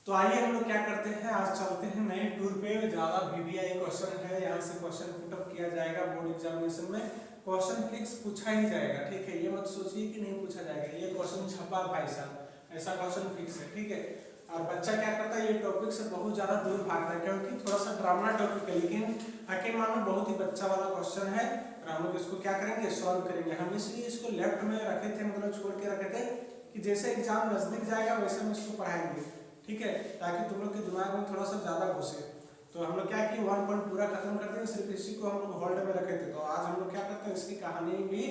तो आइए हम लोग क्या करते हैं, आज चलते हैं नए टूर पे। ज़्यादा VVI क्वेश्चन है, यहाँ से क्वेश्चन पुटअप किया जाएगा। बोर्ड एग्जामिनेशन में क्वेश्चन फिक्स पूछा ही जाएगा, ठीक है। ये मत सोचिए कि नहीं पूछा जाएगा, ये क्वेश्चन छपा भाई साहब, ऐसा क्वेश्चन फिक्स है, ठीक है। और बच्चा क्या करता है, ये टॉपिक से बहुत ज़्यादा दूर भागता है, क्योंकि थोड़ा सा ड्रामना टॉपिक है, लेकिन यकीन मानो बहुत ही बच्चा वाला क्वेश्चन है। और हम लोग इसको क्या करेंगे, सॉल्व करेंगे। हम इसलिए इसको लेफ्ट में रखे थे, मतलब छोड़ के रखे थे कि जैसे एग्जाम नजदीक जाएगा वैसे हम इसको पढ़ाएंगे, ठीक है, ताकि तुम लोग के दिमाग में थोड़ा सा ज़्यादा घुसे। तो हम लोग क्या किए, 1 पॉइंट पूरा खत्म करते हैं, सिर्फ इसी को हम लोग होल्ड में रखे थे। तो आज हम लोग क्या करते हैं, इसकी कहानी भी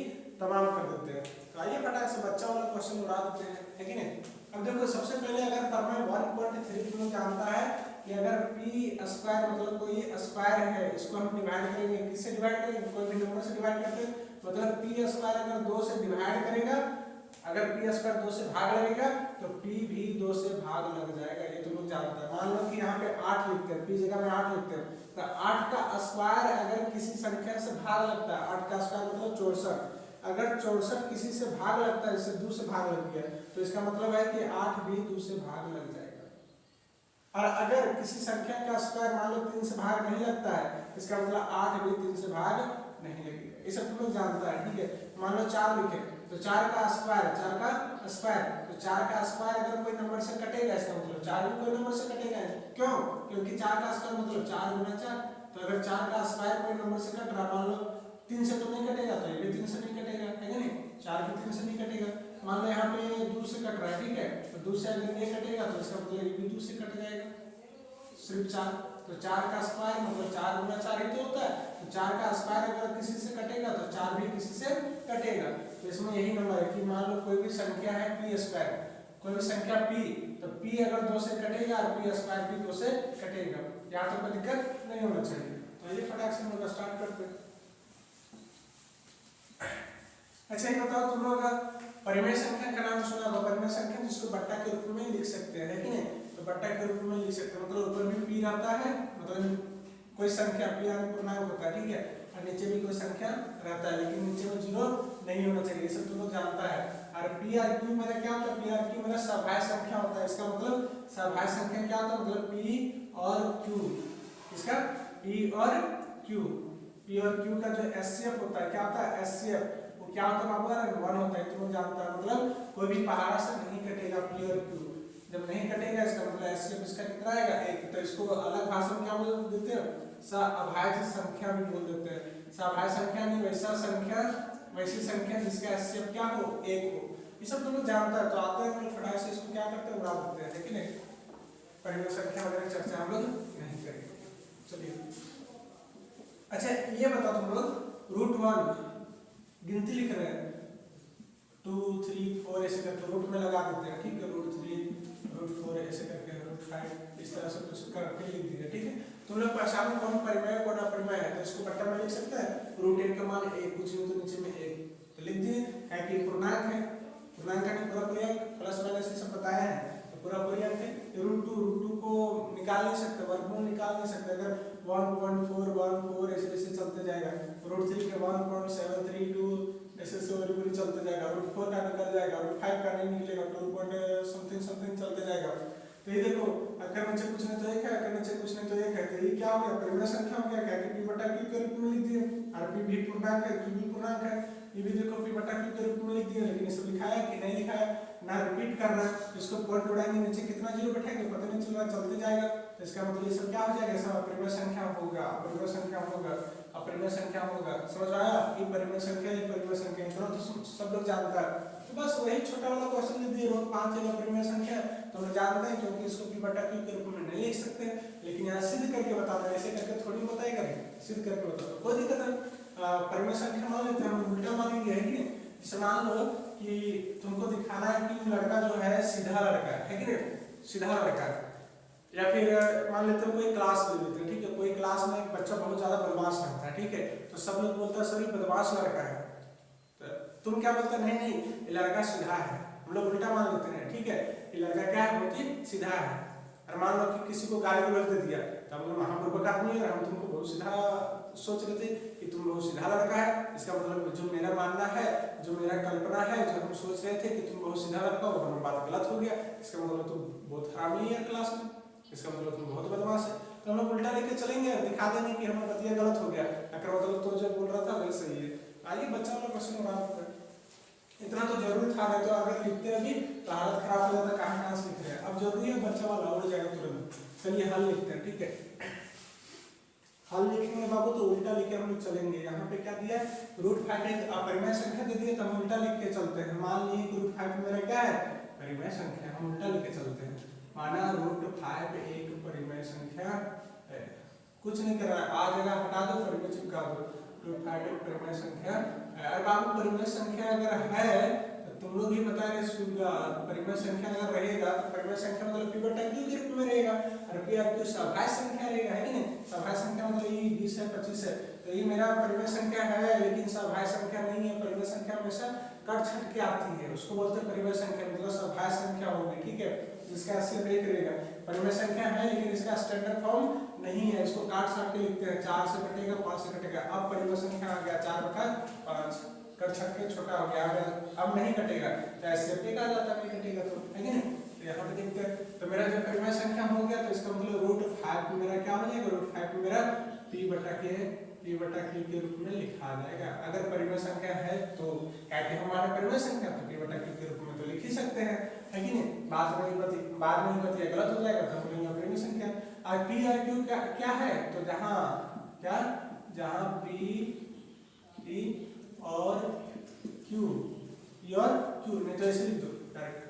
तमाम कर देते हैं। तो आइए फटाक से बच्चा वाला क्वेश्चन उड़ा देते हैं, है कि नहीं। अब देखो, सबसे पहले अगर प्रमेय 1.3 तुम लोग जानता है कि अगर पी स्क्वायर मतलब कोई स्क्वायर है, इसको हम डिवाइड करेंगे, किससे डिवाइड करेंगे, कोई भी नंबर से डिवाइड करते हैं। मतलब पी स्क्वायर अगर 2 से डिवाइड करेगा, अगर पी स्क्वायर 2 से भाग लगेगा तो पी भी 2 से भाग लग जाएगा, ये तुम लोग जानते हैं। मान लो कि यहाँ पे 8 लिखते हैं, पी जगह में 8 लिखते हैं, तो 8 का स्क्वायर अगर किसी संख्या से भाग लगता है, 8 का स्क्वायर मतलब 64, अगर 64 किसी से भाग लगता है, जैसे 2 से भाग लग गया, तो इसका मतलब है कि 8 भी 2 से भाग लग जाएगा। और अगर किसी संख्या का स्क्वायर मान लो 3 से भाग नहीं लगता है, इसका मतलब 8 भी 3 से भाग नहीं लगेगा, ये सब तुम लोग जानता है, ठीक है। मान लो 4 लिखे, तो 4 का स्क्वायर, 4 का स्क्वायर, तो 4 का स्क्वायर अगर कोई नंबर से कटेगा, इसका मतलब 4 भी कोई नंबर से कटेगा। क्यों? क्योंकि 4 का स्क्वायर मतलब 4 गुना 4। तो अगर 4 का स्क्वायर कोई नंबर से कट रहा, मान लो 3 से तो नहीं कटेगा, तो ये भी 3 से नहीं कटेगा, है नहीं, 4 भी 3 से नहीं कटेगा। मान लो यहाँ पे 2 से कट रहा है, ठीक है, तो 2 से अगर ये कटेगा तो इसका मतलब ये भी 2 से कट जाएगा, सिर्फ 4। तो 4 का स्क्वायर मतलब 4 गुना 4 ही तो होता है। तो 4 का स्क्वायर अगर किसी से कटेगा तो 4 भी किसी से कटेगा। तो इसमें यही नंबर है कि मान लो कोई भी संख्या है पी स्क्वायर, कोई भी संख्या पी, तो पी अगर 2 से कटेगा और पी स्क्वायर भी 2 से कटेगा, यहाँ तो कोई दिक्कत नहीं होना चाहिए। तो ये फटाक से हम लोग स्टार्ट करते हैं। अच्छा, ये बताओ तुम लोग परिमेय संख्या का नाम सुना होगा। परिमेय संख्या जिसको बट्टा के रूप में लिख सकते हैं, कि नहीं, तो बट्टा के रूप में लिख सकते हैं, मतलब ऊपर भी पी रहता है, मतलब कोई संख्या पी यानी पूर्णांक होता है, ठीक है, और नीचे भी कोई संख्या रहता है, लेकिन नीचे में 0 नहीं होना चाहिए, ये सब तुम लोग जानता है। और पी आर क्यू मेरा क्या होता है, पी आर क्यू मेरा सभाज्य संख्या होता है। इसका मतलब सभाज्य संख्या क्या होता है, मतलब पी और क्यू, इसका पी और क्यू, पी और क्यू का जो एचसीएफ होता है, क्या होता है, एचसीएफ क्या होता है बाबू, 1 होता है, तुम जानता है। मतलब कोई भी पहाड़ा से नहीं कटेगा पी और क्यू, जब नहीं कटेगा इसका मतलब एचसीएफ इसका कितना आएगा, 1। तो इसको अलग भाषा में क्या बोल देते हैं, सभाज्य संख्या भी बोल देते हैं। सभाज्य संख्या नहीं, वैसा संख्या, वैसी संख्या जिसका एचसीएफ क्या हो, 1 हो। ये सब तुम लोग जानता है। तो आते हैं हम लोग फटाक से इसको क्या करते हैं, उड़ा देते हैं, लेकिन परिमेय संख्या वगैरह चर्चा हम लोग नहीं करेंगे, चलिए। अच्छा, ये बताओ तुम लोग, √1 गिनती लिख रहे हैं, 2 3 4 ऐसे करके रूट में लगा देते हैं, ठीक है, √3 √4 ऐसे करके √5 इस तरह से कुछ करके लिख दिया, ठीक है। तुम लोग पहचानो कौन परिमेय है कौन अपरिमेय है, तो इसको बट्टा में लिख सकते हैं। √1 का मान 1, कुछ नहीं तो नीचे में 1, तो लिख दिए, है कि पूर्णांक है, पूर्णांक का नहीं पूरा पूर्णांक, प्लस माइनस ये सब बताया है, तो पूरा पूर्णांक है। √2 को निकाल नहीं सकते, वर्गमूल निकाल नहीं सकते, अगर 1.4 ऐसे ऐसे चलते जाएगा। √3 के 1.732 ऐसे से और पूरी चलते जाएगा। √4 का निकल जाएगा, √5 का नहीं निकलेगा, 2 समथिंग समथिंग चलते जाएगा। तो ये देखो, अगर नीचे कुछ नहीं तो 1 है, अगर नीचे कुछ नहीं तो 1 है, तो ये क्या हो गया, परिमेय संख्या हो गया, क्या कि पी बटा क्यू के रूप में लिख दिए। और पी भी पूर्णांक है, क्यू भी पूर्णांक है, ये भी देखो पी बटा क्यू के रूप में लिख दिए, लेकिन इसे लिखाया कि नहीं लिखाया, ना रिपीट कर रहा है। इसको पॉइंट उड़ाएंगे, नीचे कितना जीरो बैठेंगे पता नहीं चल रहा, चलते जाएगा। तो इसका मतलब ये सब क्या हो जाएगा, सब अपरिमेय संख्या होगा, अपरिमेय संख्या होगा, अपरिमेय संख्या होगा। समझ आया, ये परिमेय संख्या, ये परिमेय संख्या, इतना तो सब लोग जानता है। तो बस वही छोटा वाला क्वेश्चन दे दिए, 5 एक अपरिमेय संख्या, तो हम जानते हैं, क्योंकि इसको पी बटा क्यू के रूप में नहीं लिख सकते, लेकिन यहाँ सिद्ध करके बताना, ऐसे करके थोड़ी बताएगा, सिद्ध करके बताओ, कोई दिक्कत नहीं। परिमेय संख्या मान लेते हैं, हम उल्टा मानेंगे, है कि नहीं। जैसे मान लो कि तुमको दिखाना है कि लड़का जो है सीधा लड़का है कि नहीं, सीधा लड़का है। या फिर मान लेते हैं कोई क्लास ले लेते हैं, ठीक है, कोई क्लास में एक बच्चा बहुत ज्यादा बदमाश रहता है, ठीक है, तो सब लोग बोलते हैं सर ये बदमाश लड़का है, तो तुम क्या बोलते हैं, नहीं नहीं ये लड़का सीधा है, हम लोग उल्टा मान लेते हैं, ठीक है, ये लड़का क्या है, बहुत ही सीधा है। और मान लो कि किसी को गाली गलौज दे दिया, तो हम मूर्ख आदमी है, हम तुमको बहुत सीधा सोच रहे थे कि तुम बहुत सीधा लड़का है, इसका मतलब जो मेरा मानना है, जो मेरा कल्पना है, जो हम सोच रहे थे कि तुम बहुत सीधा लड़का हो, हमारी बात गलत हो गया, इसका मतलब तुम बहुत बहुत हरामी है क्लास में, इसका मतलब तुम बहुत बदमाश है। तो हम लोग उल्टा लेके चलेंगे और दिखा देंगे कि हमारा बतिया गलत हो गया, अगर मतलब तो जो बोल रहा था वही सही है। आइए बच्चा वाला क्वेश्चन बना कर, इतना तो जरूरी था, नहीं तो अगर लिखते अभी तो हालत खराब हो जाता, कहाँ से लिख रहे हैं। अब जरूरी है बच्चा वाला उड़ जाएगा तुरंत। चलिए हल लिखते हैं, ठीक है। हल लिखेंगे बाबू तो उल्टा लिखे हम लोग चलेंगे। यहाँ पे क्या दिया है, √5 एक अपरिमेय संख्या दे दिए तो हम उल्टा लिख के चलते हैं। मान लीजिए कि √5 मेरा क्या है, परिमेय संख्या, हम उल्टा लिख के चलते हैं। माना √5 एक परिमेय संख्या है, कुछ नहीं कर रहा है, आ जगह हटा दो, परिमेय चिपका दो। √5 एक परिमेय संख्या है। और बाबू परिमेय संख्या अगर है तो तुम लोग ही बता रहे, परिमेय संख्या अगर रहेगा तो परिमेय संख्या मतलब p बटा q के रूप में रहेगा, और p और q सभाज्य संख्या रहेगा, है कि नहीं। सभाज्य संख्या मतलब ये 20 है 25 है, तो ये मेरा परिमेय संख्या है लेकिन सभाज्य संख्या नहीं है। परिमेय संख्या हमेशा कट छट के आती है, उसको बोलते हैं परिमेय संख्या, मतलब सभाज्य संख्या होगी, ठीक है। इसका HCF एक रहेगा। परिमेय संख्या है लेकिन इसका स्टैंडर्ड फॉर्म नहीं है, इसको काट छाट के लिखते हैं। 4 से कटेगा 5 से कटेगा, अब परिमेय संख्या आ गया 4/5, कट छट के छोटा हो गया, अब नहीं कटेगा, चाहे HCF एक आ जाता नहीं कटेगा तो, है कि नहीं। तो यहाँ पे देखते हैं, तो मेरा जब परिमेय संख्या हो गया तो इसका मतलब √5 मेरा क्या हो जाएगा, √5 मेरा p बटा q के रूप में लिखा जाएगा। अगर परिमेय संख्या है तो कहते हैं हमारा परिमेय संख्या, तो p बटा q के रूप में तो लिख ही सकते हैं, है कि नहीं। बाद में बतिया गलत हो जाएगा तो हम परिमेय संख्या। आज p और q क्या है, तो जहाँ p और q नहीं तो ऐसे लिख दो डायरेक्ट,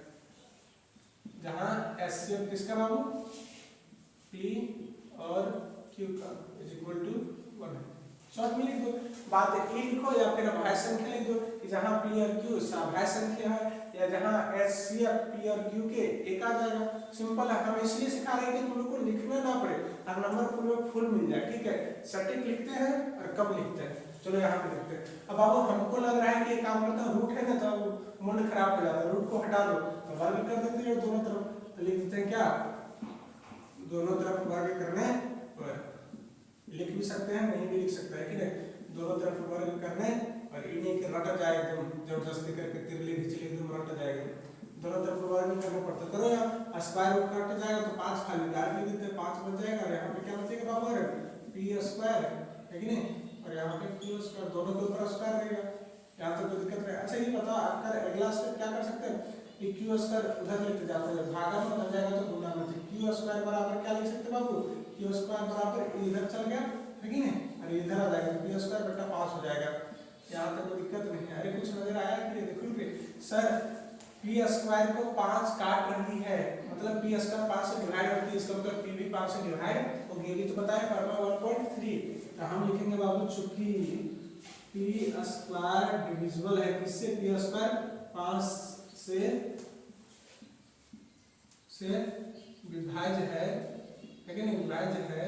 जहाँ HCF किसका बाबू, p और q का = 1। शॉर्ट में लिख दो, बात ए लिखो या फिर अभाज्य संख्या लिख दो कि जहाँ p और q सभाज्य संख्या है, या जहाँ HCF p और q के एक आ जाएगा। सिंपल है, हम इसलिए सिखा रहे हैं कि तुम लोग को लिखना ना पड़े और नंबर फुल मिल जाए, ठीक है। सटीक लिखते हैं और कब लिखते हैं, चलो यहाँ पे लिखते हैं। अब बाबू हमको लग रहा है कि एक काम करता है, रूट है ना तो मूड खराब हो जाता है, रूट को हटा दो तो वर्ग कर देते हैं दोनों तरफ, तो लिख देते हैं क्या, दोनों तरफ वर्ग करने पर, लिख भी सकते हैं नहीं भी लिख सकते हैं, ठीक है। दोनों तरफ वर्ग करने और इन्हीं के रट जाएगा, एकदम जबरदस्ती करके तिरली खींच एकदम रट जाएगा, दोनों तरफ वर्ग करना पड़ता है। करो यहाँ स्क्वायर रूट कट जाएगा तो 5 खाली डाल भी देते हैं, 5 बच जाएगा। और यहाँ पे क्या बचेगा बाबू, p² है कि नहीं, और यहाँ पे q², दोनों के ऊपर स्क्वायर रहेगा, यहाँ तो कोई दिक्कत नहीं। अच्छा ये बताओ, आपका अगला स्टेप क्या कर सकते हैं कि q² उधर लेते जाते हैं, भागा में बन जाएगा तो गुना में, q² बराबर क्या लिख सकते हैं बाबू, q² बराबर इधर चल गया, है कि नहीं, और इधर आ जाएगा तो p² बटा 5 हो जाएगा। यहाँ तक कोई दिक्कत नहीं है। अरे कुछ नजर आया कि देखो सर, p² को 5 काट रही है, मतलब p² 5 से डिवाइड होती है, इसका मतलब p भी 5 से डिवाइड होगी, ये तो बताया फॉर्मूला 1.3। तो हम लिखेंगे बाबू चूंकि p² डिविजिबल है किससे, p² 5 से विभाज्य है कि नहीं, विभाज्य है,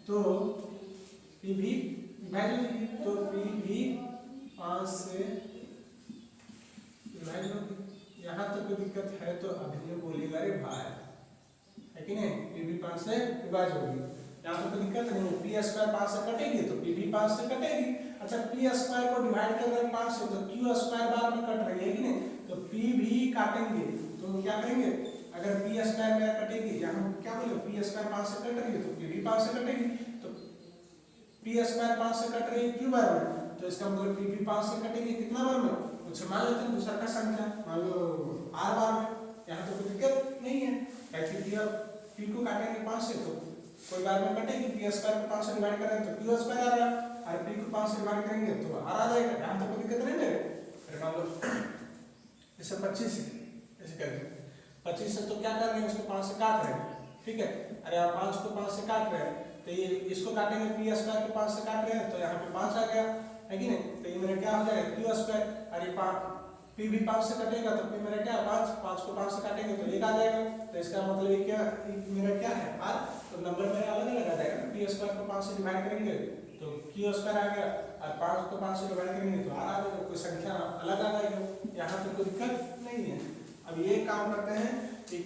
तो p भी विभाज्य होगी, तो p भी 5 से विभाज्य होगी। यहाँ तक कोई दिक्कत है तो अभी बोलेगा रे भाई, है कि नहीं, p भी 5 से विभाज्य होगी, यहाँ तो कोई दिक्कत नहीं। p² 5 से कटेगी तो p भी 5 से कटेगी। अच्छा p² को डिवाइड कर रहे हैं 5 से, तो q² बार में कट रही है कि नहीं, तो p भी काटेंगे, तो क्या करेंगे, अगर p² मेरा कटेगी, यहाँ क्या बोले p² 5 से कट रही है तो p भी 5 से कटेगी, तो p² 5 से कट रही है q बार में, तो इसका मतलब p भी 5 से कटेगी, कितना बार में, कुछ मान लेते हैं दूसरा का संख्या, मान लो r बार में, यहाँ तो कोई दिक्कत नहीं है। p को काटेंगे 5 से तो कोई बार में कटेगी, p² को 5 से डिवाइड करेंगे तो q² आ रहा है, और p को 5 से डिवाइड करेंगे तो r आ जाएगा, यहाँ तक कोई दिक्कत नहीं है। फिर मान लो जैसे 25 है, ऐसे करेंगे 25 से, तो क्या कर रहे हैं, इसको 5 से काट रहे हैं, ठीक है। अरे आप 5 को 5 से काट रहे हैं तो ये इसको काटेंगे, p² को 5 से काट रहे हैं तो यहाँ पे 5 आ गया, है कि नहीं, तो ये मेरा क्या हो जाएगा q², अरे p भी 5 से कटेगा तो p मेरा क्या, 5 को 5 से काटेंगे तो 1 आ जाएगा, तो इसका मतलब ये क्या, मेरा क्या है r, तो नंबर मेरा अलग अलग आ जाएगा। p² को 5 से डिवाइड करेंगे तो q² आ गया, और 5 को 5 से डिवाइड करेंगे तो r आ जाएगा, कोई संख्या अलग आ जाएगा, यहाँ पे कोई दिक्कत नहीं है। अब ये काम करते हैं कि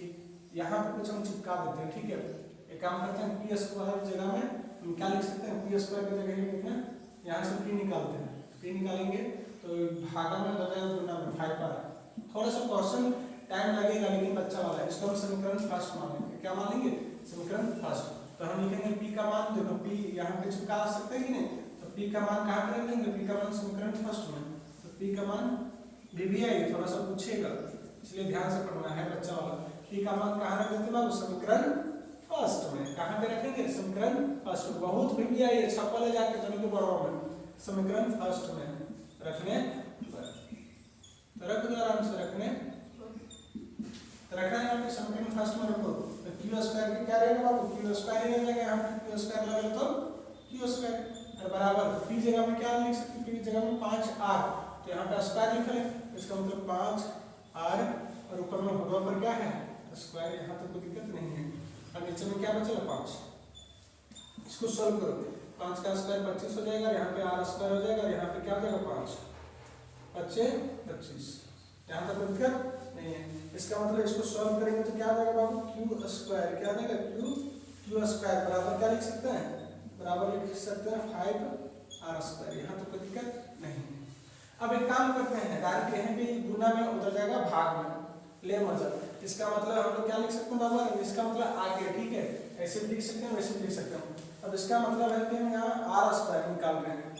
यहाँ पे कुछ हम चिपका देते हैं, ठीक है। एक काम करते हैं, p² की जगह में हम क्या लिख सकते हैं, p² की जगह लिखना, यहाँ से p निकालते हैं, p निकालेंगे तो भागा में बताया गुना में 5 पर। थोड़ा सा क्वेश्चन टाइम लगेगा लेकिन बच्चा वाला है, इसको हम समीकरण फर्स्ट मान लेंगे। क्या मान लेंगे? समीकरण फर्स्ट। तो हम लिखेंगे p का मान, देखो p यहाँ पे चिपका सकते हैं कि नहीं, तो p का मान कहाँ पर रखेंगे? p का मान समीकरण फर्स्ट में। तो p का मान VBI थोड़ा सा पूछेगा इसलिए ध्यान से पढ़ना है बच्चा वाला। p का मान कहाँ रख देते हैं बाबू? समीकरण फर्स्ट में। कहाँ पे रखेंगे? समीकरण फर्स्ट में। बहुत VBI है, छपल है जाके जमीन के बराबर में, समीकरण फर्स्ट में रखने पर। तो रख दो आराम से, रखने रखना है समीकरण फर्स्ट में रखो। तो क्यू स्क्वायर के क्या रहेगा बाबू? क्यू स्क्वायर ही रहेगा, यहाँ पे क्यू स्क्वायर लगा लो तो क्यू स्क्वायर बराबर पी जगह में क्या लिख सकते हैं? पी जगह में 5r, तो यहाँ पे स्क्वायर लिखा है, इसका मतलब 5r और ऊपर में होगा पर क्या है? स्क्वायर। यहाँ तो कोई दिक्कत नहीं है। और नीचे में क्या बचेगा? 5। इसको सॉल्व करो, 5 का स्क्वायर 25 हो जाएगा, यहाँ पे r स्क्वायर हो जाएगा, यहाँ पे क्या हो जाएगा? 5 25। यहाँ तक कोई दिक्कत नहीं है। इसका मतलब इसको सॉल्व करेंगे तो क्या आ जाएगा बाबू? Q square. क्या आ जाएगा? क्यू स्क्वायर बराबर क्या लिख सकते हैं? बराबर लिख सकते हैं 5r स्क्वायर। यहाँ तो कोई दिक्कत नहीं है। अब एक काम करते हैं, डायरेक्ट यहाँ पे गुना में उतर जाएगा भाग में, ले मजा। इसका मतलब हम लोग क्या लिख सकते हैं बाबू? इसका मतलब आगे, ठीक है, ऐसे भी लिख सकते हैं, वैसे भी लिख सकते हैं। अब इसका मतलब है कि हम यहाँ r स्क्वायर निकाल रहे हैं,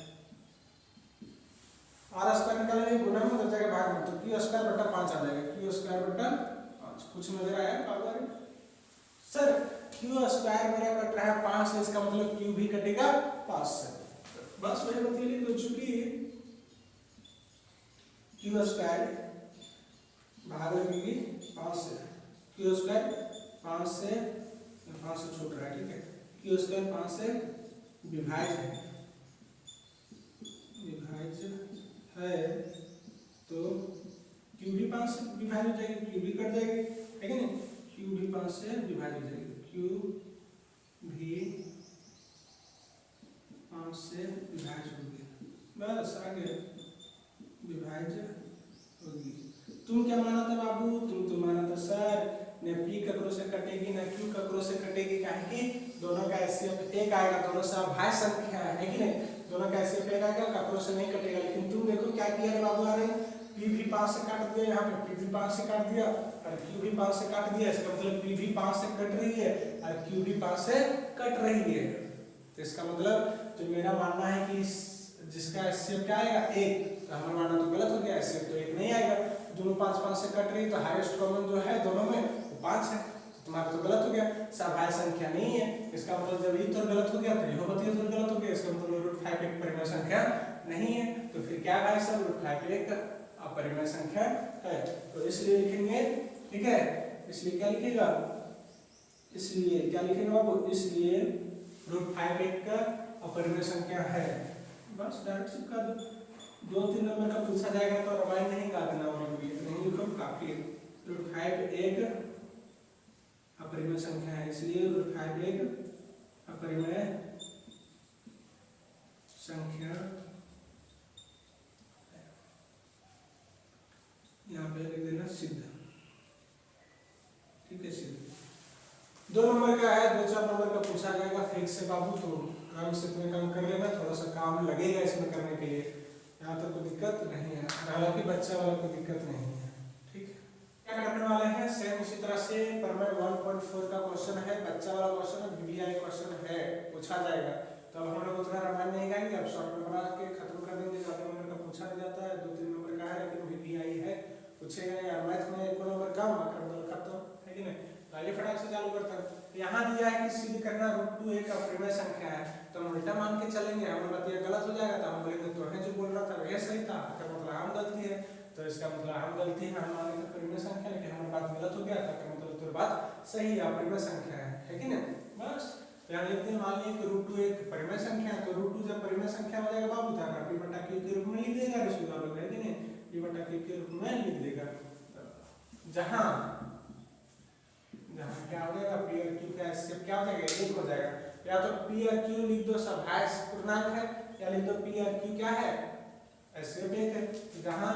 r स्क्वायर निकाल रहे हैं, गुना में उतर जाएगा भाग में, तो क्यू स्क्वायर बटा 5 आ जाएगा। क्यू स्क्वायर बटा 5 कुछ नजर आया बाबू? सर क्यू स्क्वायर मेरा कट रहा है 5 से, इसका मतलब क्यू भी कटेगा 5 से। बस वही बता लिख दो, चूंकि क्यू स्क्वायर भाग लगेगी 5 से, क्यू स्क्वायर 5 से छूट रहा है, ठीक है। क्यू स्क्वायर 5 से विभाज्य है तो क्यू भी 5 से विभाज्य हो जाएगी, क्यू भी कट जाएगी, है कि नहीं? क्यू भी 5 से विभाज्य हो जाएगी, क्यू भी 5 से विभाज्य होगी। बस आगे विभाज्य होगी। तुम क्या माना था बाबू? तुम तो माना था सर न पी ककरो से कटेगी न क्यू ककरो से कटेगी, काहे कि दोनों का एचसीएफ एक आएगा, दोनों से भाज्य संख्या है कि नहीं? दोनों का एचसीएफ एक आएगा, ककरो से नहीं कटेगा। लेकिन तुम देखो क्या किया रे बाबू, अरे पी भी 5 से काट दिया, यहाँ पे पी भी 5 से काट दिया और क्यू भी 5 से काट दिया। इसका मतलब पी भी 5 से कट रही है और क्यू भी 5 से कट रही है। तो इसका मतलब तो मेरा मानना है कि जिसका एचसीएफ क्या आएगा? 1। तो हमारा मानना तो गलत हो गया, एचसीएफ तो 1 नहीं आएगा। दोनों 5 से कट रही, तो हाईएस्ट कॉमन जो है दोनों में वो 5 है, तो तुम्हारा तो गलत हो गया, सभाज्य संख्या नहीं है। इसका मतलब जब ये तो गलत हो गया तो यह बतिया तो गलत हो गया, इसका मतलब √5 एक परिमेय संख्या नहीं है। तो फिर क्या भाई सब? √5 एक अपरिमेय संख्या है, तो इसलिए लिखेंगे, ठीक है। इसलिए क्या लिखेगा? इसलिए क्या लिखेगा बाबू? इसलिए √5 एक का अपरिमेय संख्या है। बस डायरेक्ट चिपका दो। 2-3 नंबर का पूछा जाएगा तो रामायण नहीं गा देना, नहीं लिखो काफी है। √5 एक अपरिमेय संख्या है, इसलिए √5 एक अपरिमेय संख्या है। यहाँ पे लिख देना सिद्ध, ठीक है, सिद्ध। 2 नंबर का है, 2-4 नंबर का पूछा जाएगा फिक्स से बाबू, तो आराम से तुम्हें काम कर लेना, थोड़ा सा काम लगेगा इसमें करने के लिए, यहाँ तो कोई दिक्कत नहीं है, हालांकि बच्चा वाला कोई दिक्कत नहीं है, ठीक है। क्या करने वाले हैं? सेम इसी तरह से प्रमेय 1.4 का क्वेश्चन है, बच्चा वाला क्वेश्चन है, VBI क्वेश्चन है, पूछा जाएगा। तो अब हम लोग उतना रामायण नहीं गाएंगे, अब शॉर्ट में बना के खत्म कर देंगे। 4 नंबर का पूछा नहीं जाता है, 2-3 नंबर का है, लेकिन VBI है, पूछेगा यार। मैथ में 1 नंबर कम खत्म, है कि नहीं? तो आइए फटाक से चालू करते हैं। यहाँ दिया है कि सिद्ध करना √2 एक अपरिमेय संख्या है, तो हम उल्टा मान के चलेंगे, हम बतिया गलत हो जाएगा तो हम बोलेंगे तो है जो बोल रहा था वह सही था, तो मतलब हम गलती है। तो इसका मतलब हम गलती है, हम माने तो परिमेय संख्या, लेकिन हमारी बात गलत हो गया था, तो मतलब तो बात सही है, अपरिमेय संख्या है कि नहीं? बस यहाँ लिखते हैं, मान लीजिए कि √2 एक परिमेय संख्या है, तो √2 जब परिमेय संख्या हो जाएगा बाबू तो p बटा q के रूप में लिख देगा, है कि नहीं? p बटा q के रूप में लिख देगा। जहाँ क्या हो जाएगा? p और q का एचसीएफ क्या हो जाएगा? 1 हो जाएगा। या तो p और q लिख दो सभाज्य पूर्णांक है, या लिख दो p और q क्या है? एचसीएफ 1 है। जहाँ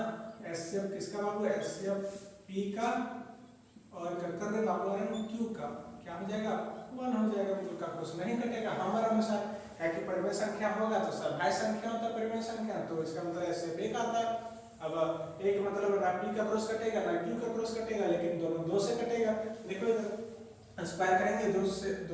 एचसीएफ किसका बाबू? एचसीएफ p का और कर रहे बाबू q का क्या हो जाएगा? 1 हो जाएगा, मतलब का कुछ नहीं कटेगा। हमारे अनुसार है कि परिमेय संख्या होगा तो सभाज्य संख्या होता है परिमेय संख्या, तो इसका मतलब एचसीएफ 1 आता है। अब एक मतलब ना p का क्रॉस कटेगा ना q का क्रॉस कटेगा, लेकिन दोनों 2 से कटेगा। देखो इधर स्क्वायर करेंगे 2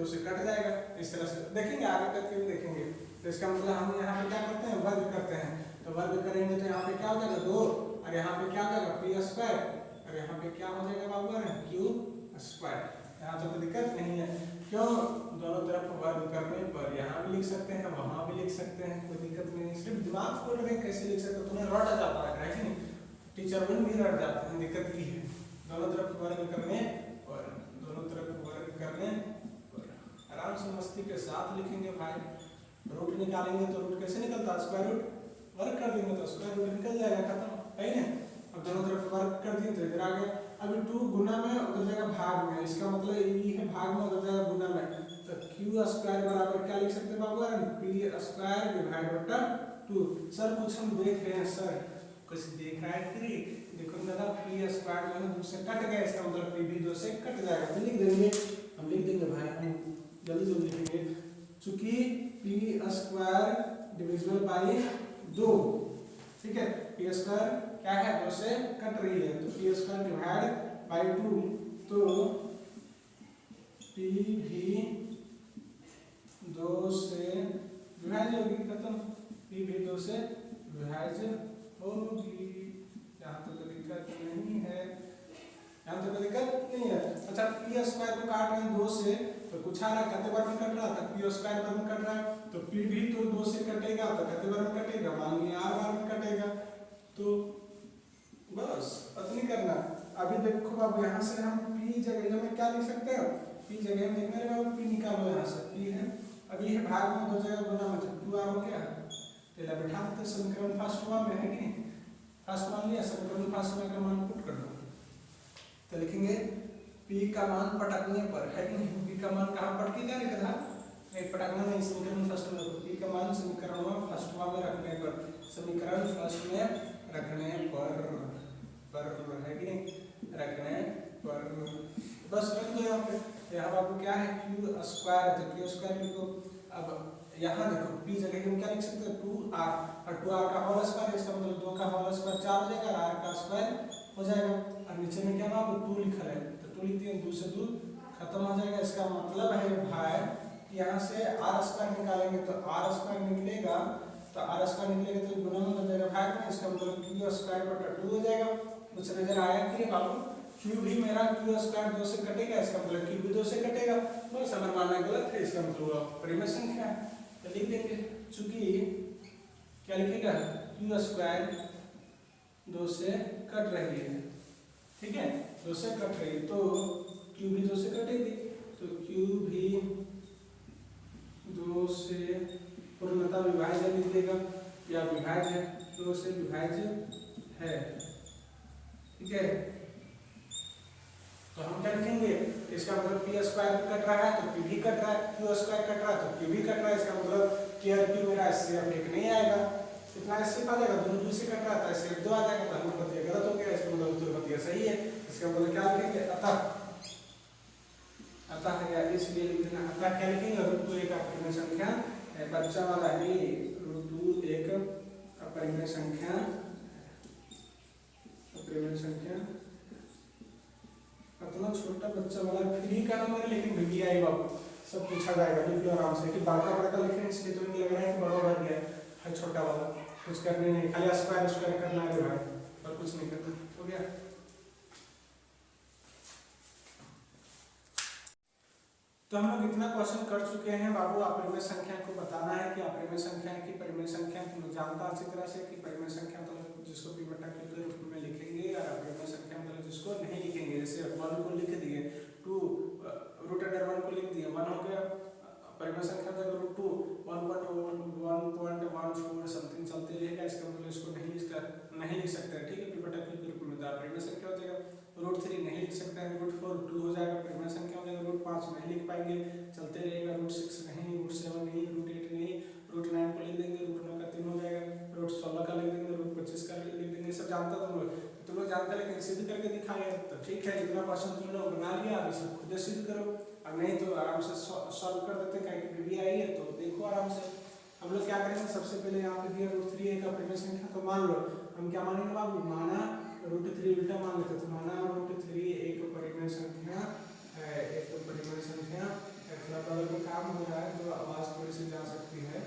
से कट जाएगा, इस तरह से देखेंगे, आगे करके भी देखेंगे। तो इसका मतलब हम यहाँ पे क्या करते हैं, वर्ग करते हैं। तो वर्ग करेंगे तो यहाँ पे क्या हो जाएगा 2, और यहाँ पे क्या हो जाएगा p स्क्वायर, और यहाँ पे क्या हो जाएगा बाबू q स्क्वायर। यहाँ तो कोई दिक्कत नहीं है, क्यों, दोनों तरफ वर्ग करने पर यहाँ भी लिख सकते हैं, वहाँ भी लिख सकते हैं, कोई दिक्कत नहीं। सिर्फ दिमाग खोल रहे हैं कैसे लिख सकते हो, तुम्हें रट जाता है कि नहीं, टीचर भी रट जाते हैं, दिक्कत की है। दोनों तरफ वर्ग करने और दोनों तरफ वर्ग करने और आराम से मस्ती के साथ लिखेंगे भाई। रूट निकालेंगे तो रूट कैसे निकलता है, स्क्वायर रूट, वर्ग कर देंगे तो स्क्वायर रूट निकल जाएगा, खत्म है ना। अब दोनों तरफ वर्ग कर दिए तो इधर आ गया। अभी 2 गुना में उधर जाएगा भाग में, इसका मतलब ये है भाग में उधर जाएगा गुना में, तो q स्क्वायर बराबर क्या लिख सकते हैं बाबू, p स्क्वायर डिवाइड बटा 2। सर कुछ हम देख रहे हैं, सर कुछ देख रहा है कि देखो दादा, p स्क्वायर जो है 2 से कट गया, इसका मतलब p भी 2 से कट जाएगा, तो लिख देंगे, हम लिख देंगे भाई, हम जल्दी जल्दी लिखेंगे। चूंकि p स्क्वायर डिविजिबल बाय 2, ठीक है, p स्क्वायर क्या है 2 से कट रही है, तो p स्क्वायर डिवाइड बाय 2, तो p भी 2 से विभाज्य होगी, खत्म, p भी 2 से विभाज्य होगी। यहाँ तो कोई दिक्कत नहीं है, यहाँ तो कोई दिक्कत नहीं है। अच्छा, p स्क्वायर को काट रहे हैं 2 से, तो कुछ आ रहा है, कितने बार में कट रहा था, p स्क्वायर बार में कट रहा है, तो p भी तो 2 से कटेगा, तो कितने बार में कटेगा, मान लीजिए r बार में कटेगा, तो बस पता करना। अभी देखो बाबू, यहाँ से हम p जगह में क्या लिख सकते हैं, p जगह में देखना है बाबू, p निकालो, यहाँ से p है, अभी है भाग में 2 जगह गुना में, तो 2 आरो क्या है, पहले बैठा देते समीकरण फर्स्ट वन में, है कि नहीं, फर्स्ट वन लिया, समीकरण फर्स्ट वन का मान पुट कर दो, तो लिखेंगे p का मान पटकने पर, है कि नहीं, p का मान कहाँ पटकेगा, लिखा एक पटकना नहीं, समीकरण फर्स्ट में, p का मान समीकरण फर्स्ट वन में रखने पर, समीकरण फर्स्ट में रखने पर है कि नहीं, रखने पर बस रख दो यहाँ पे। यहाँ बाबू क्या है, q स्क्वायर है, तो q स्क्वायर लिखो। अब यहाँ देखो p जगह हम क्या लिख सकते हैं, 2r, और 2r का होल स्क्वायर, इसका मतलब 2 का होल स्क्वायर 4 हो जाएगा, और r का स्क्वायर हो जाएगा, और नीचे में क्या बाबू 2 लिखा है, तो 2 लिख दिए, 2 से 2 खत्म हो जाएगा। इसका मतलब है भाई कि यहाँ से r स्क्वायर निकालेंगे तो r स्क्वायर निकलेगा, तो r स्क्वायर निकलेगा तो गुना में हो जाएगा भाग में, इसका मतलब q स्क्वायर बटा 2 हो जाएगा। कुछ नजर आया कि बाबू, q भी मेरा q स्क्वायर 2 से कटेगा, इसका मतलब q भी 2 से कटेगा, बस अगर मानना गलत है, इसका मतलब परिमेय संख्या है, तो लिख देंगे। चूंकि क्या लिखेगा, q स्क्वायर 2 से कट रही है, ठीक है, 2 से कट रही है, तो q भी 2 से कटेगी, तो q भी 2 से पूर्णतः विभाज्य लिख देगा, या विभाज्य 2 से विभाज्य है, ठीक है। तो हम क्या लिखेंगे, इसका मतलब p स्क्वायर भी कट रहा है तो p भी कट रहा है, q स्क्वायर कट रहा है तो q भी कट रहा है, इसका मतलब कि q मेरा इससे अब 1 नहीं आएगा, कितना इससे आ जाएगा, दोनों 2 से कट रहा था, इससे 2 आ जाएगा, तो हम बताइए गलत हो गया, इसका मतलब उत्तर बताइए सही है। इसका मतलब क्या लिखेंगे, अतः या इसलिए लिख देना, अतः क्या लिखेंगे, √2 एक अपरिमेय संख्या है, बच्चा वाला ही √2 एक अपरिमेय संख्या, अपरिमेय संख्या, अपना छोटा बच्चा वाला फ्री का नंबर, लेकिन VI बाबू सब पूछा जाएगा, लिख लो आराम से, कि बड़का बड़का लिखें इसलिए तो नहीं लग रहा है कि बड़ा भर गया है, छोटा वाला कुछ करने नहीं, खाली स्क्वायर स्क्वायर करना है भाई, और कुछ नहीं करना, हो गया। तो हम लोग इतना क्वेश्चन कर चुके हैं बाबू, अपरिमेय संख्या को बताना है कि अपरिमेय संख्या की परिमेय संख्या तुम जानता अच्छी तरह से कि परिमेय संख्या मतलब जिसको p बटा q के रूप में लिखेंगे, और अपरिमेय संख्या मतलब जिसको नहीं लिखेंगे, जैसे 1 को लिख दिए, 2 √1 को लिख दिए, 1 हो गया, परिमेय संख्या का √2 1.14 समथिंग चलते रहेगा, इसका मतलब इसको नहीं लिख सकते हैं, ठीक है, p बटा q के रूप में, तो अपरिमेय संख्या हो जाएगा। √3 नहीं लिख सकते हैं, √4 2 हो जाएगा, परिमेय संख्या हो जाएगा। √5 नहीं लिख पाएंगे, चलते रहेगा, √6 नहीं, √7 नहीं, √8 नहीं, √9 को लिख देंगे, √9 का 3 हो जाएगा, √16 का लिख देंगे, √25 का लिख देंगे, सब जानता तुम लोग जानते, लेकिन सिद्ध करके दिखाया तो ठीक है। इतना क्वेश्चन तुम लोग बना लिया, अभी सब खुद सिद्ध करो, अब नहीं तो आराम से सॉल्व कर देते हैं, कहीं VI है तो देखो आराम से, हम लोग क्या करेंगे, सबसे पहले यहाँ पे दिया √3 एक अपरिमेय संख्या, तो मान लो हम क्या मानेंगे बाबू, माना √3 उल्टा मान लेते, तो माना √3 एक परिमेय संख्या है, एक परिमेय संख्या है। थोड़ा बगल में काम हो रहा है तो आवाज थोड़ी सी जा सकती है,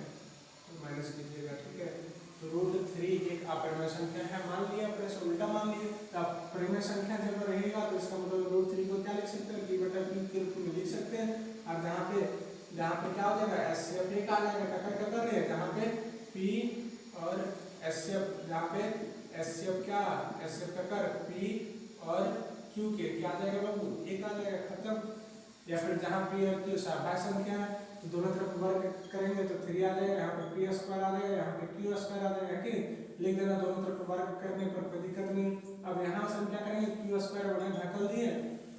तो माइनस कीजिएगा, ठीक है। तो √3 एक अपरिमेय संख्या है, मान लिया, अपने से उल्टा मान लिए। तो अपरिमेय संख्या जब रहेगा तो इसका मतलब √3 को क्या लिख सकते हैं, p/p के रूप में लिख सकते हैं। और जहाँ पे क्या हो जाएगा, HCF एक आ जाएगा, क्या कर रहे हैं, जहाँ पे p और HCF, जहाँ पे HCF क्या, HCF का कर p और q के क्या आ जाएगा बाबू, एक आ जाएगा, खत्म। या फिर जहाँ p और q सहायक संख्या है तो दोनों तरफ वर्ग करेंगे तो 3 आ जाएगा, यहाँ पे p² आ जाएगा, यहाँ पे q² आ जाएगा, कि लिख देना दोनों तरफ वर्ग करने पर कोई दिक्कत नहीं। अब यहाँ से हम क्या करेंगे, q² बना धकल दिए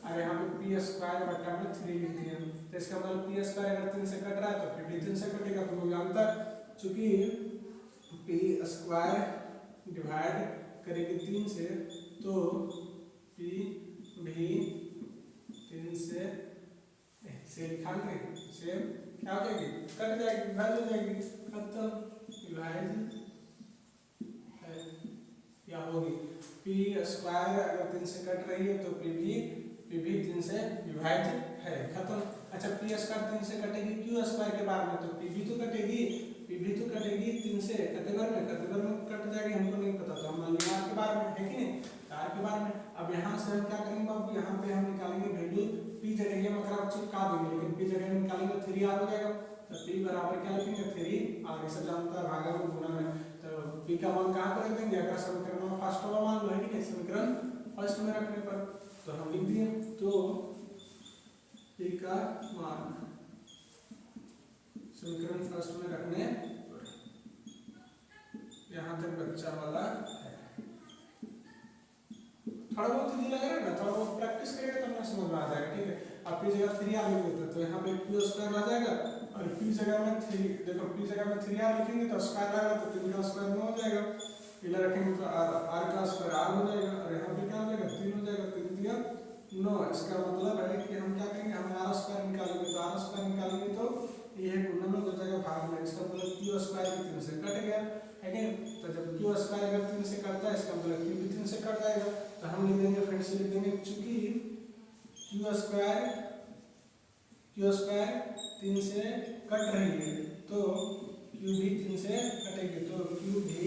और यहाँ पे p² बटा में 3 लिख दिए। तो इसका मतलब p² अगर 3 से कट रहा है तो p भी 3 से कटेगा, तो वो जानता चूंकि p² डिवाइड करेगी 3 से तो p भी 3 से लिखा नहीं, सेम क्या हो जाएगी, कट जाएगी, विभाज हो जाएगी, खत्म, विभाज क्या होगी, p² अगर 3 से कट रही है तो p भी 3 से विभाज्य है, खत्म। अच्छा p² 3 से कटेगी q² के बारे में, तो p भी तो कटेगी 3 से, कते बार में कट जाएगी, हमको नहीं पता, तो हम मान लिया r के बारे में, है कि नहीं, r के बारे में। अब यहाँ से हम क्या करेंगे बाबू, यहाँ पे हम निकालेंगे वैल्यू p जगह, ये मतलब चिपका देंगे, लेकिन p जगह निकालेंगे 3r हो जाएगा, तो p बराबर क्या लिखेंगे, 3r, ये सब जानता है, भागा में गुणा में। तो p का मान कहाँ पर रख देंगे, अगर समीकरण में फर्स्ट वाला मान लो, है कि नहीं, समीकरण फर्स्ट में रखने पर तो हम लिख दिए, तो p का मान समीकरण फर्स्ट में रखने पर, यहाँ तक बच्चा वाला है। थोड़ा बहुत इजी लग रहा है ना, थोड़ा बहुत प्रैक्टिस करेगा तो अपना समझ में आ जाएगा, ठीक है। अब p जगह 3r लिख देते, तो यहाँ पे q² आ जाएगा और p जगह में 3, देखो p जगह में 3r लिखेंगे तो स्क्वायर आएगा, तो 3 का स्क्वायर 9 हो जाएगा, इधर रखेंगे तो r का स्क्वायर r हो जाएगा, और यहाँ पे क्या हो जाएगा, 3 हो जाएगा, 3 दिया 9। इसका मतलब है कि हम क्या करेंगे, हम r² निकालेंगे, तो r² निकालेंगे तो ये गुणन में हो जाएगा भाग में, इसका मतलब q² भी 3 से कट गया, है कि। तो जब q² अगर 3 से कटता है, इसका मतलब q भी 3 से कट जाएगा, तो हम लिख देंगे, फिर से लिख देंगे, चूंकि q² 3 से कट रही है तो q भी 3 से कटेगी, तो q भी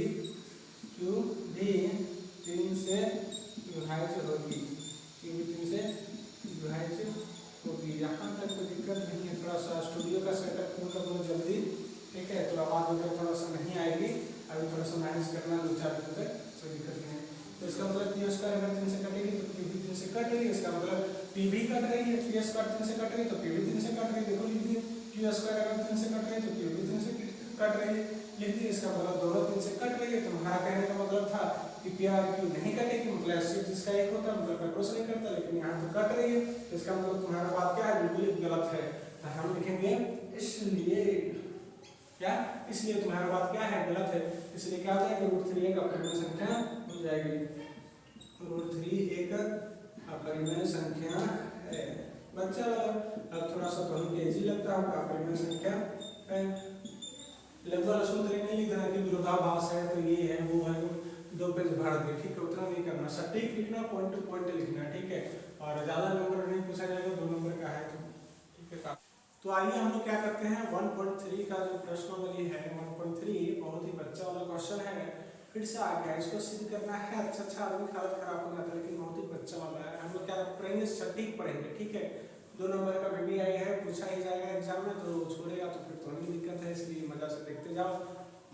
3 से विभाज्य होगी, q भी 3 से विभाज्य होगी। यहाँ तक कोई दिक्कत नहीं है, थोड़ा सा स्टूडियो का सेटअप कर लो जल्दी, ठीक है, तो आवाज वगैरह थोड़ा सा नहीं आएगी, अभी थोड़ा सा मैनेज करना 2-4 दिन तक, कोई दिक्कत नहीं है। तो इसका मतलब q² अगर 3 से कटेगी तो p भी 3 से कट रही है, इसका मतलब p भी कट रही है, p² 3 से कट रही है तो p भी 3 से कट रही है, देखो लिख दिए, q² अगर 3 से कट रही है तो p भी 3 से कट रही है, लिख दिए, इसका मतलब दोनों 3 से कट रही है। तो हमारा कहने का मतलब था कि p और q नहीं कटेगी, मतलब HCF जिसका एक होता है मतलब क्रॉस नहीं करता, लेकिन यहाँ तो कट रही है, तो इसका मतलब तुम्हारा बात क्या है, बिल्कुल गलत है। तो हम लिखेंगे इसलिए, क्या, इसलिए तुम्हारा बात क्या है, गलत है, इसलिए क्या हो जाएगा, √3 एक अपरिमेय संख्या हो जाएगी, √3 एक अपरिमेय संख्या है, बच्चा वाला। अब थोड़ा सा तो इजी लगता है, अपरिमेय संख्या है, लगभग सूत्र नहीं लिख देना कि विरोधाभास है तो ये है वो है, 2 पेज भर दे, ठीक है, उतना नहीं करना, सटीक लिखना, पॉइंट टू पॉइंट लिखना, ठीक है, और ज्यादा नंबर नहीं पूछा जाएगा, 2 नंबर का है तो ठीक है। तो आइए हम लोग क्या करते हैं, 1.3 का जो प्रश्नावली है, 1.3 बहुत ही बच्चा वाला क्वेश्चन है, फिर से आ गया, इसको सिद्ध करना है, अच्छा आदमी की हालत खराब हो जाता है, लेकिन बहुत ही बच्चा वाला है, हम लोग क्या पढ़ेंगे, सटीक पढ़ेंगे, ठीक है। 2 नंबर का VBI है, पूछा ही जाएगा एग्जाम में, तो छोड़ेगा तो फिर थोड़ी दिक्कत है, इसलिए मजा से देखते जाओ,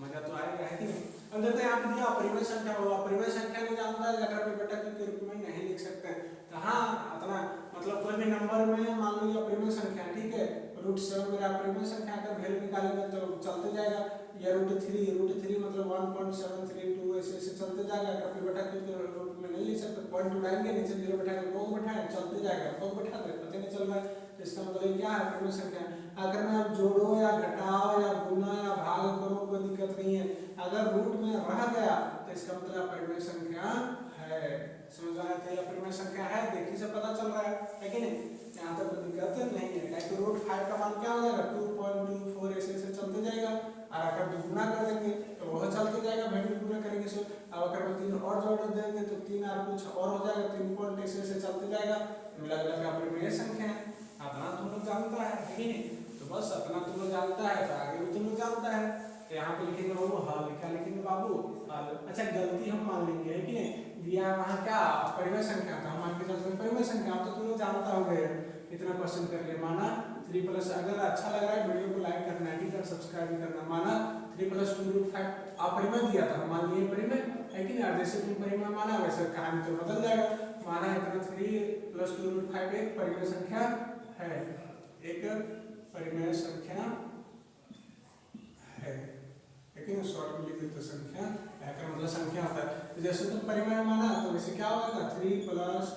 मजा तो आएगा, है कि नहीं। अब देखते हैं, यहाँ पे दिया अपरिमेय संख्या होगा, अपरिमेय संख्या को जानता है, अगर p/q के रूप में नहीं लिख सकते हैं, तो हाँ इतना मतलब कोई भी नंबर में मान लीजिए अपरिमेय संख्या, ठीक है, √7 मेरा अपरिमेय संख्या का वैल्यू निकालेंगे तो चलते जाएगा, या √3 मतलब 1.732 ऐसे चलते जाएगा, अगर p/q के रूप में नहीं लिख सकते, पॉइंट उठाएंगे, नीचे 0 बैठा के को बैठाए, चलते जाएगा, को बैठा दे, पता नहीं चल रहा है, इसका मतलब क्या है, अपरिमेय संख्या। अगर मैं आप जोड़ो या घटाओ या गुना या भाग करो, कोई दिक्कत नहीं है, अगर रूट में रह गया तो इसका मतलब अपरिमेय संख्या है, समझ आया, तो अपरिमेय संख्या है, देखिए से पता चल रहा है कि नहीं, यहाँ तक कोई दिक्कत नहीं है, √5 का मान क्या हो जाएगा, 2.24 ऐसे चलते जाएगा, और अगर ऐसे ऐसे चलते जाएगा, मिला जुला के अपरिमेय संख्या है। अपना तुम लोग जानता है कि नहीं, तो बस अपना तुम लोग जानता है तो आगे भी तुम लोग जानता है। तो यहाँ पे लिखेंगे बाबू हल, क्या लिखेंगे बाबू हल। अच्छा गलती हम मान लेंगे है कि नहीं, दिया वहाँ क्या परिमेय संख्या था, हम मान के चलते हैं परिमेय संख्या, तो तुम लोग जानता होंगे इतना क्वेश्चन कर लिए। माना 3 प्लस, अगर अच्छा लग रहा है वीडियो को लाइक करना है, ठीक है, सब्सक्राइब भी करना। माना 3 + 2√5 अपरिमेय दिया था, मान लिए परिमेय है कि नहीं, और जैसे तुम परिमेय माना वैसे कहानी तो बदल जाएगा। माना इतना 3 + 2√5 एक परिमेय संख्या है, एक परिमेय संख्या है, लेकिन शॉर्ट में लिख देते संख्या है का मतलब संख्या होता है। जैसे तुम परिमेय माना तो वैसे क्या होगा 3 +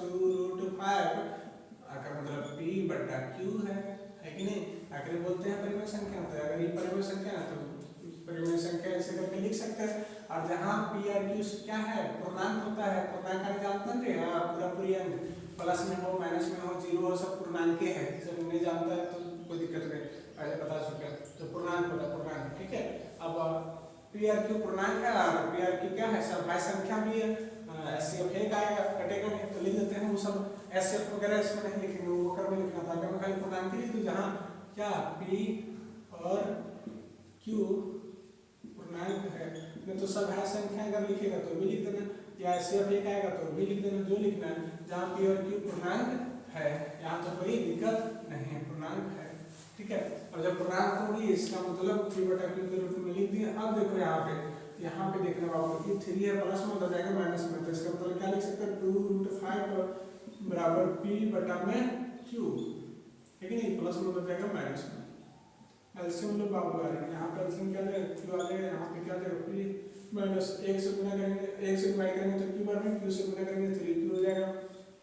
2√5 का मतलब p/q है कि नहीं, आखिर बोलते हैं परिमेय संख्या होता है। अगर ये परिमेय संख्या है तो परिमेय संख्या ऐसे करके लिख सकते हैं। और जहाँ p और q क्या है पूर्णांक होता है, पूर्णांक का जानते हैं पूरा पूरी अंक, प्लस में हो माइनस में हो जीरो हो सब पूर्णांक है, सब नहीं जानता है तो कोई दिक्कत नहीं, पहले बता चुके तो पूर्णांक होता है पूर्णांक, ठीक है। अब p और q पूर्णांक है और p और q क्या है सब भाई संख्या भी है, HCF एक आएगा कटेगा नहीं तो लिख देते हैं वो सब, HCF वगैरह इसमें नहीं लिखेंगे, वो कर में लिखना था, अगर मैं खाली पूर्णांक ही तो जहाँ क्या p और q पूर्णांक है नहीं तो सब है संख्या अगर लिखेगा तो भी लिख देना, या HCF एक आएगा तो भी लिख देना जो लिखना है। जहाँ p और q पूर्णांक है यहाँ तो कोई दिक्कत नहीं है, पूर्णांक है, ठीक है। और जब पूर्णांक होगी इसका मतलब p/q के रूप में लिख दिया। अब देखो यहाँ पे देखना बाबू कि 3 है प्लस में हो जाएगा माइनस में, तो इसका मतलब क्या लिख सकते हैं 2√5 बराबर p/q है कि नहीं, प्लस में हो जाएगा माइनस में। एलसीएम लो बाबू आ रहे हैं, यहाँ पे एलसीएम क्या जाएगा q आ जाएगा, यहाँ पे क्या जाएगा p - 1 से गुना करेंगे, 1 से डिवाइड करेंगे तो q बराबर q से गुना करेंगे 3q हो जाएगा,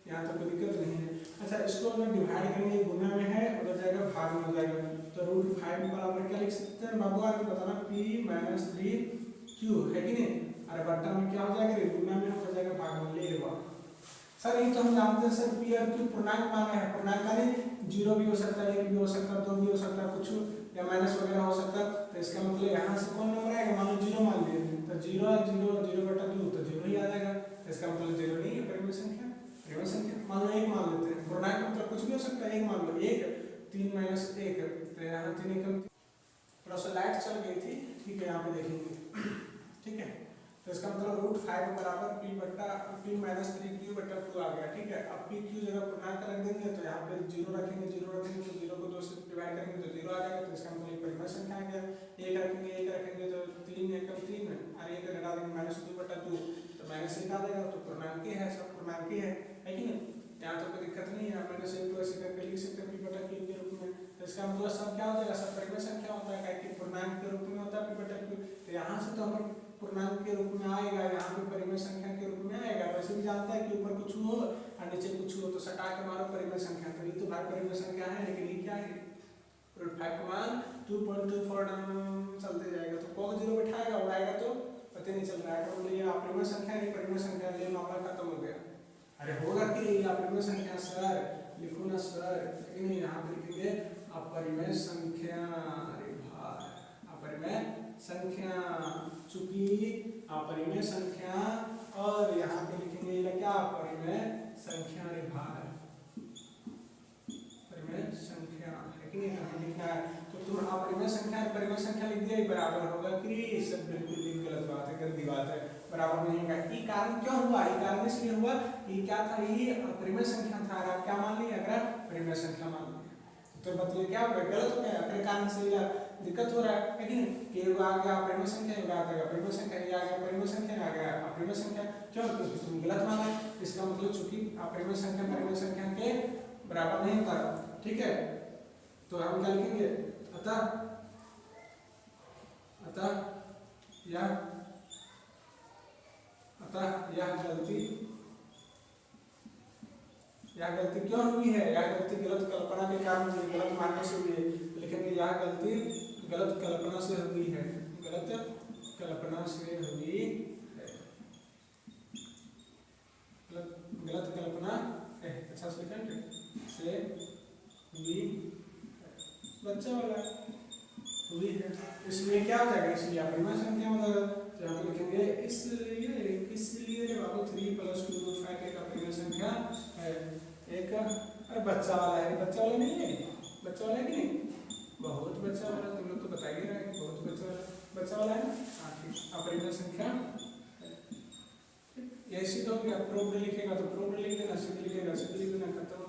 यहाँ तक कोई दिक्कत नहीं है। अच्छा इसको अगर डिवाइड करेंगे गुना में है उधर जाएगा भाग में हो जाएगा, तो √5 बराबर क्या लिख सकते हैं बाबू आगे बताना p - 3q है कि नहीं, अरे बट्टा में क्या हो जाएगा गुना में हो जाएगा भाग में ले लो। सर ये तो हम जानते हैं सर p और q पूर्णांक माने हैं, पूर्णांक माने 0 भी हो सकता है, 1 भी हो सकता है, 2 भी हो सकता है, कुछ या माइनस वगैरह हो सकता है। तो इसका मतलब यहाँ से कौन नंबर आएगा, मान लो 0 मान लिए तो 0 और 0 0/2 तो 0 ही आ जाएगा, तो इसका मतलब 0 नहीं है परिमेय संख्या, परिमेय संख्या। मान लो 1 मान लेते हैं, पूर्णांक मतलब कुछ भी हो सकता है, 1 मान लो 1 3 - 1 तो यहाँ 3 एकम, थोड़ा सा लाइट चल गई थी, ठीक है, यहाँ पे देखेंगे, ठीक है। तो इसका मतलब √5 बराबर p - 3q/2 आ गया, ठीक है। अब p q जगह पूर्णांक रख देंगे तो यहाँ पे 0 रखेंगे, 0 रखेंगे तो 0 को 2 से डिवाइड करेंगे तो 0 आ जाएगा, तो इसका मतलब परिमेय संख्या आ गया। 1 रखेंगे तो 3 एकम 3 और 1 घटा देंगे -2/2 तो -1 आ जाएगा, तो पूर्णांक है, सब पूर्णांक है कि नहीं, यहाँ तो कोई दिक्कत नहीं है। -1 तो ऐसे करके लिख सकते हैं p/q के रूप में, तो इसका मतलब सब क्या हो जाएगा, सब परिमेय संख्या होता है कि पूर्णांक के रूप में होता है p/q, तो यहाँ से तो हम पूर्णांक के रूप में आएगा, यहाँ पे परिमेय संख्या के रूप में आएगा। वैसे भी जानता है कि ऊपर कुछ हो और नीचे कुछ हो तो सटा के मारो परिमेय संख्या, तो ये तो भाई परिमेय संख्या है, लेकिन ये क्या है √5 का मान 2.24 चलते जाएगा, तो कौन 0 बैठाएगा उड़ाएगा तो पता नहीं चल रहा है, तो ये अपरिमेय संख्या है, परिमेय संख्या, ये मामला खत्म हो गया। अरे होगा कि ये अपरिमेय संख्या सर, लिखो ना सर, लेकिन यहाँ पे लिखेंगे अपरिमेय संख्या, अरे भाई अपरिमेय संख्या, चूंकि अपरिमेय संख्या और यहाँ पे लिखेंगे क्या परिमेय संख्या, अरे भाई परिमेय संख्या है कि नहीं, हमें लिखना है तो तुम अपरिमेय संख्या और परिमेय संख्या लिख दिया, बराबर होगा कि सब बिल्कुल भी गलत बात है, गंदी बात है, बराबर नहीं होगा। ये कारण क्यों हुआ, ये कारण इसलिए हुआ, ये क्या था, ये अपरिमेय संख्या था, अगर क्या मान लिया, अगर परिमेय संख्या मान लिया तो बताइए क्या होगा, गलत हो गया, अपने कारण से दिक्कत हो रहा है कि नहीं, कि ये आ गया परिमेय संख्या, ये आ गया परिमेय संख्या, ये आ गया परिमेय संख्या, आ गया अपरिमेय संख्या, क्यों, क्योंकि तुम गलत माना। इसका मतलब चूंकि अपरिमेय संख्या परिमेय संख्या के बराबर नहीं होता, ठीक है, तो हम क्या लिखेंगे, अतः यह गलती क्यों हुई है, यह गलती गलत कल्पना के कारण हुई, गलत मानने से हुई है, लिखेंगे यह गलती गलत कल्पना से हुई है, गलत कल्पना से हुई है, गलत कल्पना है, अच्छा से लिखेंगे से हुई बच्चा वाला हुई है, इसलिए क्या हो जाएगा, इसलिए अपरिमेय संख्या हो जाएगा, तो यहाँ पे लिखेंगे इसलिए बाबू 3 + 2√5 का अपरिमेय संख्या है। एक अरे बच्चा वाला है, बच्चा वाला नहीं है, बच्चा वाला है कि नहीं, बहुत बच्चा वाला, तुम लोग तो बता ही रहे हैं कि बहुत बच्चा वाला है। हाँ ठीक, अपरिमेय संख्या ये सिद्ध हो गया। प्रूव्ड लिखेगा तो प्रूव्ड लिख देना, सिद्ध लिखेगा सिद्ध लिख देना, खत्म।